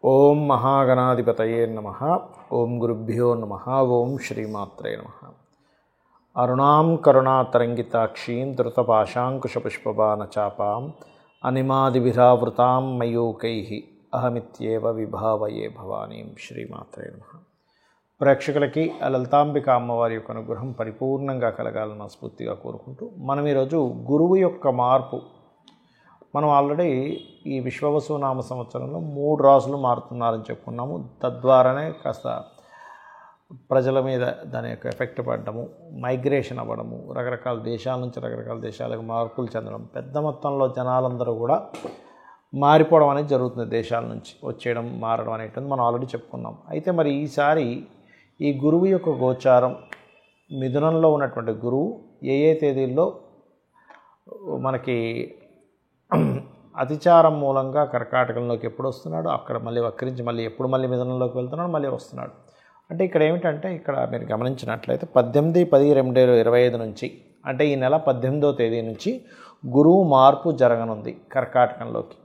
ఓం మహాగణాధిపతయే నమః. ఓం గురుభ్యో నమః. ఓం శ్రీమాత్రే నమః. అరుణాం కరుణాతరంగితాక్షీం ధృతపాశాంకుశపుష్పబాణచాపాం అనిమాదిభిరావృతాం మయూకైః అహమిత్యేవ విభావయే భవానీం. శ్రీమాత్రే నమః. ప్రేక్షకులకి లలితాంబిక అమ్మవారి యొక్క అనుగ్రహం పరిపూర్ణంగా కలగాలని స్ఫూర్తిగా కోరుకుంటూ మనం ఈరోజు గురువు యొక్క మార్పు, మనం ఆల్రెడీ ఈ విశ్వవసునామ సంవత్సరంలో 3 రాసులు మారుతున్నారని చెప్పుకున్నాము. తద్వారానే కాస్త ప్రజల మీద దాని యొక్క ఎఫెక్ట్ పడడము, మైగ్రేషన్ అవ్వడము, రకరకాల దేశాల నుంచి రకరకాల దేశాలకు మార్పులు చెందడం, పెద్ద మొత్తంలో జనాలందరూ కూడా మారిపోవడం అనేది జరుగుతుంది. దేశాల నుంచి వచ్చేయడం, మారడం అనేటువంటి మనం ఆల్రెడీ చెప్పుకున్నాం. అయితే మరి ఈసారి ఈ గురువు యొక్క గోచారం, మిథునంలో ఉన్నటువంటి గురువు ఏ తేదీల్లో మనకి అతిచారం మూలంగా కర్కాటకంలోకి ఎప్పుడు వస్తున్నాడు, అక్కడ మళ్ళీ వక్రించి మళ్ళీ మిథునంలోకి వెళ్తున్నాడు, మళ్ళీ వస్తున్నాడు. అంటే ఇక్కడ ఏమిటంటే, ఇక్కడ మీరు గమనించినట్లయితే 18/10/2025 నుంచి, అంటే ఈ నెల 18వ తేదీ నుంచి గురువు మార్పు జరగనుంది కర్కాటకంలోకి.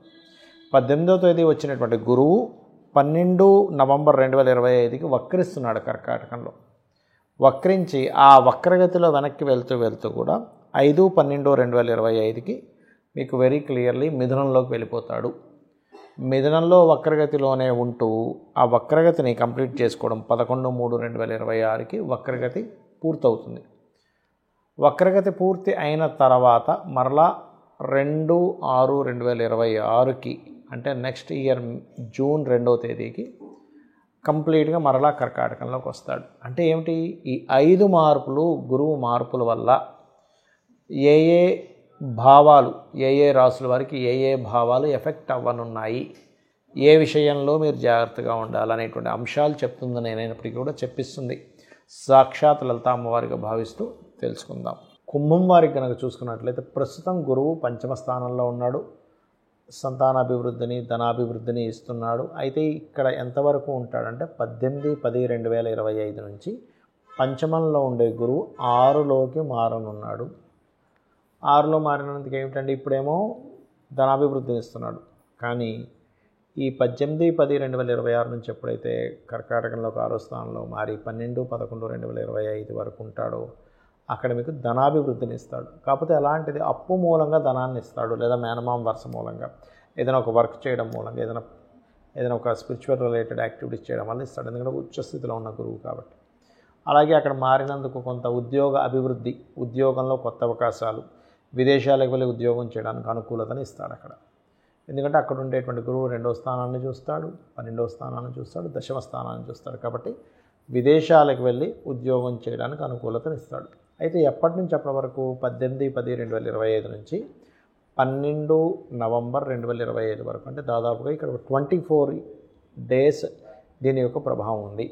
18వ తేదీ వచ్చినటువంటి గురువు 12 నవంబర్ 2025కి వక్రిస్తున్నాడు కర్కాటకంలో. వక్రించి ఆ వక్రగతిలో వెనక్కి వెళ్తూ కూడా 5/12/2025కి మీకు వెరీ క్లియర్లీ మిథునంలోకి వెళ్ళిపోతాడు. మిథునంలో వక్రగతిలోనే ఉంటూ ఆ వక్రగతిని కంప్లీట్ చేసుకోవడం 11/3/2026కి వక్రగతి పూర్తవుతుంది. వక్రగతి పూర్తి అయిన తర్వాత మరలా 2/6/2026కి, అంటే నెక్స్ట్ ఇయర్ జూన్ 2వ తేదీకి కంప్లీట్గా మరలా కర్కాటకంలోకి వస్తాడు. అంటే ఏమిటి, ఈ 5 మార్పులు, గురువు మార్పుల వల్ల ఏ భావాలు, ఏ రాసుల వారికి ఏ భావాలు ఎఫెక్ట్ అవ్వనున్నాయి, ఏ విషయంలో మీరు జాగ్రత్తగా ఉండాలనేటువంటి అంశాలు చెప్తుంది. నేనైనప్పటికీ కూడా చెప్పిస్తుంది సాక్షాత్ లలిత అమ్మవారిగా భావిస్తూ తెలుసుకుందాం. కుంభం వారికి కనుక చూసుకున్నట్లయితే ప్రస్తుతం గురువు 5వ స్థానంలో ఉన్నాడు. సంతానాభివృద్ధిని, ధనాభివృద్ధిని ఇస్తున్నాడు. అయితే ఇక్కడ ఎంతవరకు ఉంటాడంటే 18/10/2025 నుంచి పంచమంలో ఉండే గురువు 6లోకి మారనున్నాడు. 6లో మారినందుకు ఏమిటంటే, ఇప్పుడేమో ధనాభివృద్ధిని ఇస్తున్నాడు, కానీ ఈ 18/10/2026 నుంచి ఎప్పుడైతే కర్కాటకంలోకి 6వ స్థానంలో మారి 12/11/2025 వరకు ఉంటాడో అక్కడ మీకు ధనాభివృద్ధిని ఇస్తాడు. కాకపోతే అలాంటిది అప్పు మూలంగా ధనాన్ని ఇస్తాడు, లేదా మేనమామ వరుస మూలంగా, ఏదైనా ఒక వర్క్ చేయడం మూలంగా, ఏదైనా ఒక స్పిరిచువల్ రిలేటెడ్ యాక్టివిటీస్ చేయడం వల్ల ఇస్తాడు. ఎందుకంటే ఉచ్చస్థితిలో ఉన్న గురువు కాబట్టి. అలాగే అక్కడ మారినందుకు కొంత ఉద్యోగ అభివృద్ధి, ఉద్యోగంలో కొత్త అవకాశాలు, విదేశాలకు వెళ్ళి ఉద్యోగం చేయడానికి అనుకూలతని ఇస్తాడు అక్కడ. ఎందుకంటే అక్కడ ఉండేటువంటి గురువు 2వ స్థానాన్ని చూస్తాడు, 12వ స్థానాన్ని చూస్తాడు, 10వ స్థానాన్ని చూస్తాడు. కాబట్టి విదేశాలకు వెళ్ళి ఉద్యోగం చేయడానికి అనుకూలతని ఇస్తాడు. అయితే ఎప్పటి నుంచి అప్పటి వరకు 18/10/2025 నుంచి 12 నవంబర్ 2025 వరకు, అంటే దాదాపుగా ఇక్కడ 24 డేస్ దీని యొక్క ప్రభావం ఉంది.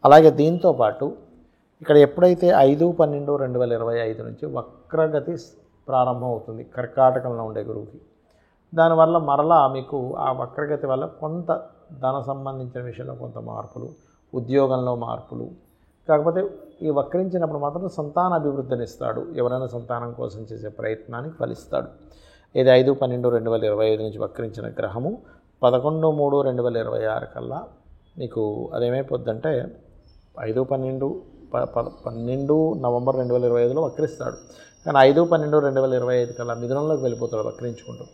అలాగే దీంతోపాటు ఇక్కడ ఎప్పుడైతే 5/12/2025 నుంచి వక్రగతి ప్రారంభం అవుతుంది కర్కాటకంలో ఉండే గురువుకి, దానివల్ల మరలా మీకు ఆ వక్రగతి వల్ల కొంత ధన సంబంధించిన విషయంలో కొంత మార్పులు, ఉద్యోగంలో మార్పులు. కాకపోతే ఈ వక్రించినప్పుడు మాత్రం సంతాన అభివృద్ధిని ఇస్తాడు. ఎవరైనా సంతానం కోసం చేసే ప్రయత్నానికి ఫలిస్తాడు. ఇది 5/12/2025 నుంచి వక్రించిన గ్రహము 11/3/2026 కల్లా మీకు అదేమైపోద్దంటే 12 నవంబర్ 2025లో వక్రిస్తాడు. కానీ 5/12/2025 కల్లా మిథునంలోకి వెళ్ళిపోతాడు వక్రించుకుంటూ.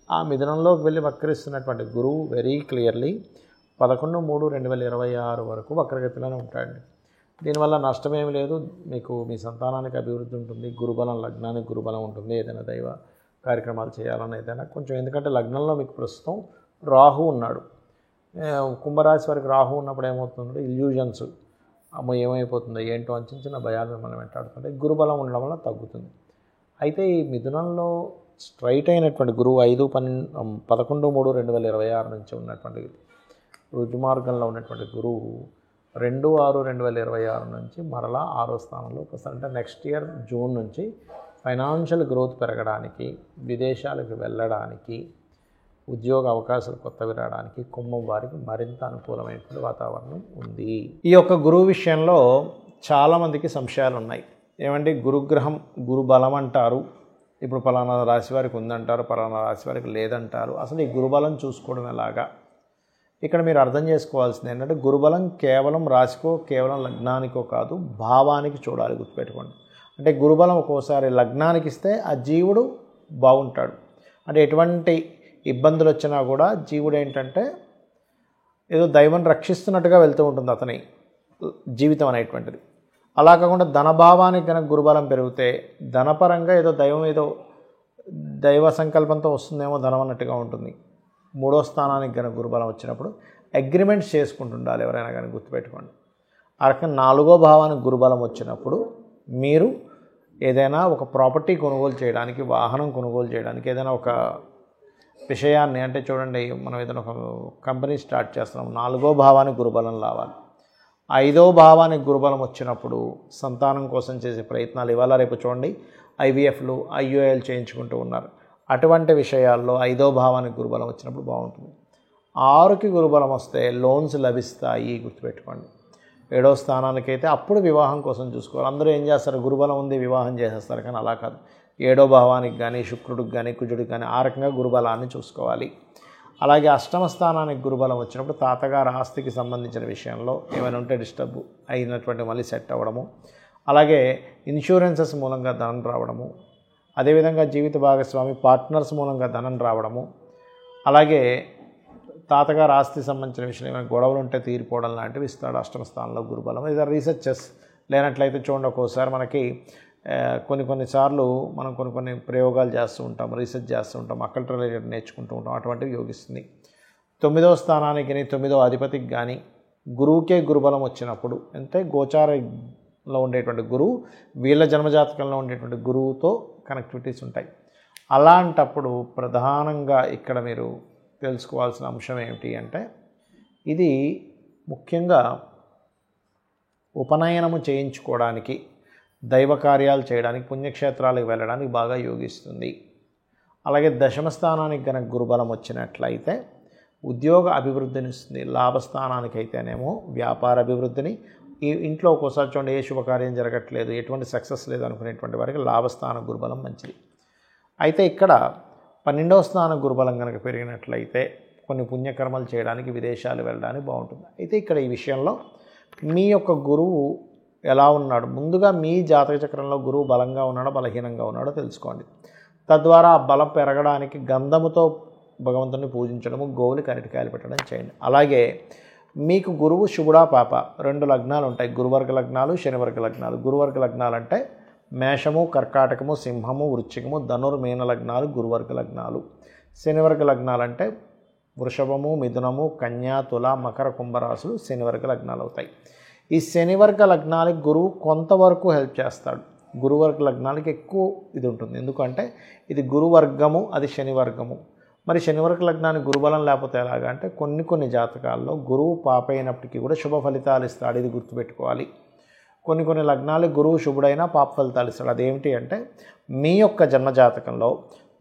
ఆ మిథునంలోకి వెళ్ళి వక్రిస్తున్నటువంటి గురువు వెరీ క్లియర్లీ 11/3/2026 వరకు వక్రగతిలోనే ఉంటాడండి. దీనివల్ల నష్టమేమి లేదు. మీకు మీ సంతానానికి అభివృద్ధి ఉంటుంది, గురుబలం, లగ్నానికి గురుబలం ఉంటుంది. ఏదైనా దైవ కార్యక్రమాలు చేయాలని ఏదైనా కొంచెం, ఎందుకంటే లగ్నంలో మీకు ప్రస్తుతం రాహు ఉన్నాడు. కుంభరాశి వారికి రాహు ఉన్నప్పుడు ఏమవుతుందంటే ఇల్యూజన్స్, అమ్మో ఏమైపోతుందో ఏంటో అని చిన్న భయాలు మనం వెంటాడుతుంటే గురుబలం ఉండడం వల్ల తగ్గుతుంది. అయితే ఈ మిథునంలో స్ట్రైట్ అయినటువంటి గురువు 11/3/2026 నుంచి ఉన్నటువంటి రుజుమార్గంలో ఉన్నటువంటి గురువు 2/6/2026 నుంచి మరలా 6వ స్థానంలోకి వస్తారు. అంటే నెక్స్ట్ ఇయర్ జూన్ నుంచి ఫైనాన్షియల్ గ్రోత్ పెరగడానికి, విదేశాలకు వెళ్ళడానికి, ఉద్యోగ అవకాశాలు కొత్తవి రావడానికి కుంభం వారికి మరింత అనుకూలమైనటువంటి వాతావరణం ఉంది. ఈ యొక్క గురువు విషయంలో చాలామందికి సంశయాలు ఉన్నాయి. ఏమంటే గురుగ్రహం, గురు బలం అంటారు, ఇప్పుడు పలానా రాశి వారికి ఉందంటారు, పలానా రాశి వారికి లేదంటారు. అసలు ఈ గురుబలం చూసుకోవడం ఎలాగా, ఇక్కడ మీరు అర్థం చేసుకోవాల్సింది ఏంటంటే గురుబలం కేవలం రాశికో కేవలం లగ్నానికో కాదు, భావానికి చూడాలి, గుర్తుపెట్టుకోండి. అంటే గురుబలం ఒక్కోసారి లగ్నానికి ఇస్తే ఆ జీవుడు బాగుంటాడు, అంటే ఎటువంటి ఇబ్బందులు వచ్చినా కూడా జీవుడు ఏంటంటే ఏదో దైవం రక్షిస్తున్నట్టుగా వెళ్తూ ఉంటుంది అతని జీవితం అనేటువంటిది. అలా కాకుండా ధనభావానికి కనుక గురుబలం పెరిగితే ధనపరంగా ఏదో దైవ సంకల్పంతో వస్తుందేమో ధనం అన్నట్టుగా ఉంటుంది. 3వ స్థానానికి కనుక గురుబలం వచ్చినప్పుడు అగ్రిమెంట్స్ చేసుకుంటుండాలి ఎవరైనా కానీ, గుర్తుపెట్టుకోండి. ఆ రకంగా 4వ భావానికి గురుబలం వచ్చినప్పుడు మీరు ఏదైనా ఒక ప్రాపర్టీ కొనుగోలు చేయడానికి, వాహనం కొనుగోలు చేయడానికి, ఏదైనా ఒక విషయాన్ని, అంటే చూడండి మనం ఏదైనా ఒక కంపెనీ స్టార్ట్ చేస్తున్నాం, 4వ భావానికి గురుబలం రావాలి. 5వ భావానికి గురుబలం వచ్చినప్పుడు సంతానం కోసం చేసే ప్రయత్నాలు, ఇవాళ రేపు చూడండి IVFలు IUIలు చేయించుకుంటూ ఉన్నారు. అటువంటి విషయాల్లో 5వ భావానికి గురుబలం వచ్చినప్పుడు బాగుంటుంది. 6కి గురుబలం వస్తే లోన్స్ లభిస్తాయి, గుర్తుపెట్టుకోండి. 7వ స్థానానికైతే అప్పుడు వివాహం కోసం చూసుకోవాలి. అందరూ ఏం చేస్తారు, గురుబలం ఉంది వివాహం చేసేస్తారు, కానీ అలా కాదు. 7వ భావానికి కానీ శుక్రుడికి కానీ కుజుడికి కానీ ఆ రకంగా గురుబలాన్ని చూసుకోవాలి. అలాగే 8వ స్థానానికి గురుబలం వచ్చినప్పుడు తాతగారు ఆస్తికి సంబంధించిన విషయంలో ఏమైనా ఉంటే డిస్టర్బ్ అయినటువంటి మళ్ళీ సెట్ అవ్వడము, అలాగే ఇన్సూరెన్సెస్ మూలంగా ధనం రావడము, అదేవిధంగా జీవిత భాగస్వామి పార్ట్నర్స్ మూలంగా ధనం రావడము, అలాగే తాతగారు ఆస్తి సంబంధించిన విషయం ఏమైనా గొడవలు ఉంటే తీరిపోవడం లాంటివి ఇస్తాడు 8వ స్థానంలో గురుబలం. ఇది రీసెర్చెస్ లేనట్లయితే చూడండి, ఒక్కోసారి మనకి కొన్నిసార్లు మనం కొన్ని ప్రయోగాలు చేస్తూ ఉంటాం, రీసెర్చ్ చేస్తూ ఉంటాం, అక్కల్ రిలేటెడ్ నేర్చుకుంటూ ఉంటాం, అటువంటివి యోగిస్తుంది. 9వ స్థానానికి 9వ అధిపతికి కానీ గురువుకే గురుబలం వచ్చినప్పుడు, అంటే గోచారంలో ఉండేటువంటి గురువు వీళ్ళ జన్మజాతకంలో ఉండేటువంటి గురువుతో కనెక్టివిటీస్ ఉంటాయి. అలాంటప్పుడు ప్రధానంగా ఇక్కడ మీరు తెలుసుకోవాల్సిన అంశం ఏమిటి అంటే, ఇది ముఖ్యంగా ఉపనయనము చేయించుకోవడానికి, దైవ కార్యాలు చేయడానికి, పుణ్యక్షేత్రాలకు వెళ్ళడానికి బాగా యోగిస్తుంది. అలాగే 10వ స్థానానికి కనుక గురుబలం వచ్చినట్లయితే ఉద్యోగ అభివృద్ధిని ఇస్తుంది. లాభస్థానానికి అయితేనేమో వ్యాపార అభివృద్ధిని, ఈ ఇంట్లో ఒక్కోసారి చూడండి ఏ శుభకార్యం జరగట్లేదు, ఎటువంటి సక్సెస్ లేదు అనుకునేటువంటి వారికి లాభస్థాన గురుబలం మంచిది. అయితే ఇక్కడ 12వ స్థాన గురుబలం కనుక పెరిగినట్లయితే కొన్ని పుణ్యకర్మలు చేయడానికి, విదేశాలు వెళ్ళడానికి బాగుంటుంది. అయితే ఇక్కడ ఈ విషయంలో మీ యొక్క గురువు ఎలా ఉన్నాడు, ముందుగా మీ జాతక చక్రంలో గురువు బలంగా ఉన్నాడో బలహీనంగా ఉన్నాడో తెలుసుకోండి. తద్వారా ఆ బలం పెరగడానికి గంధముతో భగవంతుని పూజించడము, గోవులకి అరటికాయలు పెట్టడం చేయండి. అలాగే మీకు గురువు శుభుడా పాప 2 లగ్నాలు ఉంటాయి, గురువర్గ లగ్నాలు, శనివర్గ లగ్నాలు. గురువర్గ లగ్నాలు అంటే మేషము, కర్కాటకము, సింహము, వృశ్చికము, ధనుర్మీన లగ్నాలు గురువర్గ లగ్నాలు. శనివర్గ లగ్నాలు అంటే వృషభము, మిథునము, కన్యా, తుల, మకర, కుంభరాశులు శనివర్గ లగ్నాలు అవుతాయి. ఈ శనివర్గ లగ్నాలకి గురువు కొంతవరకు హెల్ప్ చేస్తాడు, గురువర్గ లగ్నాలకి ఎక్కువ ఇది ఉంటుంది. ఎందుకంటే ఇది గురువర్గము, అది శనివర్గము. మరి శనివర్గ లగ్నానికి గురుబలం లేకపోతే ఎలాగా అంటే కొన్ని జాతకాల్లో గురువు పాప అయినప్పటికీ కూడా శుభ ఫలితాలు ఇస్తాడు, ఇది గుర్తుపెట్టుకోవాలి. కొన్ని లగ్నాలకు గురువు శుభుడైనా పాప ఫలితాలు ఇస్తాడు. అదేమిటి అంటే మీ యొక్క జన్మజాతకంలో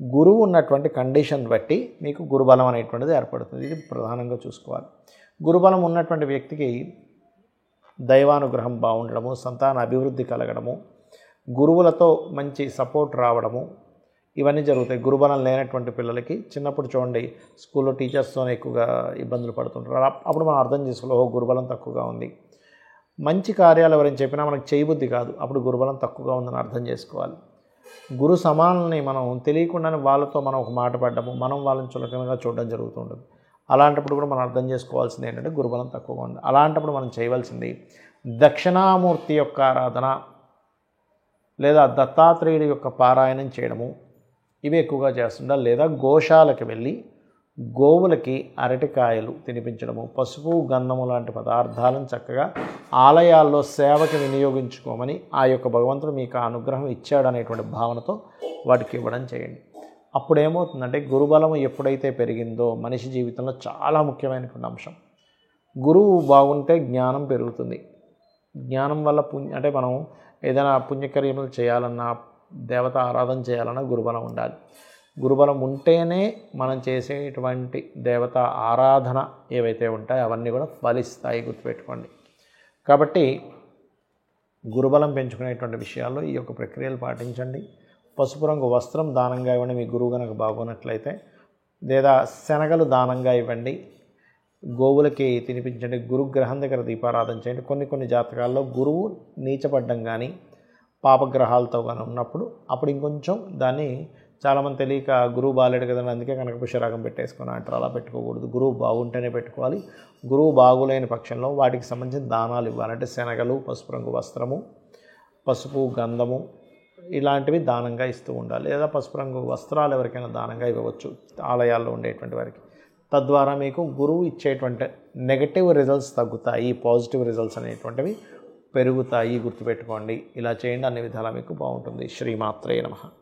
గురువు ఉన్నటువంటి కండిషన్ బట్టి మీకు గురుబలం అనేటువంటిది ఏర్పడుతుంది. ఇది ప్రధానంగా చూసుకోవాలి. గురుబలం ఉన్నటువంటి వ్యక్తికి దైవానుగ్రహం బాగుండడము, సంతాన అభివృద్ధి కలగడము, గురువులతో మంచి సపోర్ట్ రావడము, ఇవన్నీ జరుగుతాయి. గురుబలం లేనటువంటి పిల్లలకి చిన్నప్పుడు చూడండి స్కూల్లో టీచర్స్తోనే ఎక్కువగా ఇబ్బందులు పడుతుంటారు. అప్పుడు మనం అర్థం చేసుకోవాలి, గురుబలం తక్కువగా ఉంది. మంచి కార్యాలు ఎవరైనా చెప్పినా మనకు చేయబుద్ధి కాదు, అప్పుడు గురుబలం తక్కువగా ఉందని అర్థం చేసుకోవాలి. గురు సమానుల్ని మనం తెలియకుండానే వాళ్ళతో మనం ఒక మాట పడ్డము, మనం వాళ్ళని చులకనగా చూడడం జరుగుతుంటుంది. అలాంటప్పుడు కూడా మనం అర్థం చేసుకోవాల్సింది ఏంటంటే గురుబలం తక్కువగా ఉంది. అలాంటప్పుడు మనం చేయవలసింది దక్షిణామూర్తి యొక్క ఆరాధన లేదా దత్తాత్రేయుడి యొక్క పారాయణం చేయడము, ఇవి ఎక్కువగా చేస్తుండాలి. లేదా గోశాలకు వెళ్ళి గోవులకి అరటికాయలు తినిపించడము, పసుపు, గంధము లాంటి పదార్థాలను చక్కగా ఆలయాల్లో సేవకి వినియోగించుకోమని ఆ యొక్క భగవంతుడు మీకు ఆ అనుగ్రహం ఇచ్చాడనేటువంటి భావనతో వాటికి ఇవ్వడం చేయండి. అప్పుడు ఏమవుతుందంటే గురుబలం ఎప్పుడైతే పెరిగిందో మనిషి జీవితంలో చాలా ముఖ్యమైనటువంటి అంశం. గురువు బాగుంటే జ్ఞానం పెరుగుతుంది. జ్ఞానం వల్ల అంటే మనం ఏదైనా పుణ్యకార్యములు చేయాలన్నా, దేవత ఆరాధన చేయాలన్నా గురుబలం ఉండాలి. గురుబలం ఉంటేనే మనం చేసేటువంటి దేవత ఆరాధన ఏవైతే ఉంటాయో అవన్నీ కూడా ఫలిస్తాయి, గుర్తుపెట్టుకోండి. కాబట్టి గురుబలం పెంచుకునేటువంటి విషయాల్లో ఈ యొక్క ప్రక్రియలు పాటించండి. పసుపు రంగు వస్త్రం దానంగా ఇవ్వండి మీ గురువు కనుక బాగున్నట్లయితే, లేదా శనగలు దానంగా ఇవ్వండి. గోవులకి తినిపించండి, గురుగ్రహం దగ్గర దీపారాధన చేయండి. కొన్ని జాతకాల్లో గురువు నీచపడ్డం కానీ పాపగ్రహాలతో కానీ ఉన్నప్పుడు అప్పుడు ఇంకొంచెం దాన్ని చాలామంది తెలియక గురువు బాగాలేడు కదండి అందుకే కనకపుష్యరాగం పెట్టేసుకుని అంటారు. అలా పెట్టుకోకూడదు. గురువు బాగుంటేనే పెట్టుకోవాలి. గురువు బాగులేని పక్షంలో వాటికి సంబంధించిన దానాలు ఇవ్వాలి. అంటే శనగలు, పసుపు రంగు వస్త్రము, పసుపు గంధము ఇలాంటివి దానంగా ఇస్తూ ఉండాలి. లేదా పసుపు రంగు వస్త్రాలు ఎవరికైనా దానంగా ఇవ్వవచ్చు ఆలయాల్లో ఉండేటువంటి వారికి. తద్వారా మీకు గురువు ఇచ్చేటువంటి నెగటివ్ రిజల్ట్స్ తగ్గుతాయి, పాజిటివ్ రిజల్ట్స్ అనేటువంటివి పెరుగుతాయి. గుర్తుపెట్టుకోండి. ఇలా చేయండి, అన్ని విధాలా మీకు బాగుంటుంది. శ్రీమాత్రే నమః.